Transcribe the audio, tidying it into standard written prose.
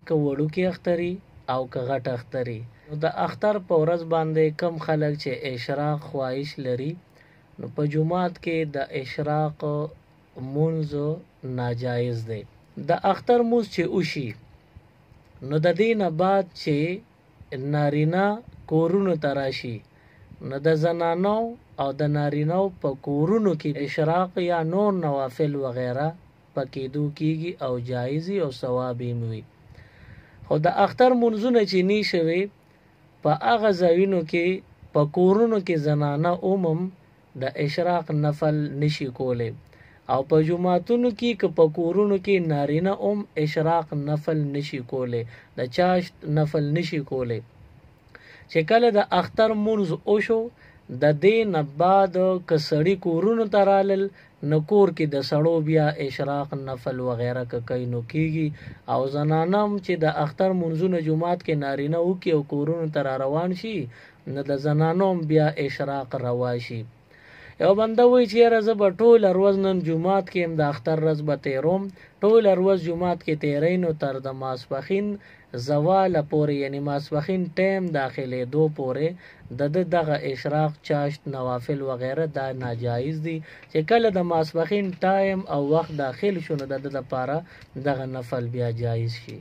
که وړوکې اختري او که غټ اختري. نو د اختر په ورځ باندې کم خلک چې اشراق خواهش لري نو په جمعات کې د اشراق مونځ ناجایز دی. د اختر مونځ چې وشي نو د دې نه بعد چې نارینه کورونو ته راشي نو د زنانو او د نارینو په کورونو کې اشراق یا نور نوافل وغیره پکېدو کېږي او جایزي او ثواب یې وي. خو د اختر مونځونه چې نی شوي په هغه ځایونو کې په کورونو کې زنانه د اشراق نفل نشي کولی او په جمعاتونو کې که په کورونو کې نارینه اشراق نفل نشي کولی، د چاشت نفل نشي کولی. چې کله د اختر مونځ وشو د دې نه بعد که سړي کورونو ته رالل نو کور کې د سړو بیا اشراق نفل وغیره که کوي نو کېږي او زنانه هم چې د اختر مونځونه جمعات کې نارینه وکړي او کورونو ته را روان شي نو د زنانو هم بیا اشراق روا شي. یو بنده وایي چې یاره زه به ټوله ورځ نن جومات کې یم د اختر ورځ به تېروم، ټوله ورځ جومات کې تېری نو تر د ماسپښین زواله پورې یعنی ماسپښین ټیم داخلېدو پورې د دغه اشراق چاشت نوافل وغیره دا ناجایز دي. چې کله د ماسپښین ټایم او وخت داخل شو نو د دپاره دغه نفل بیا جایز شي.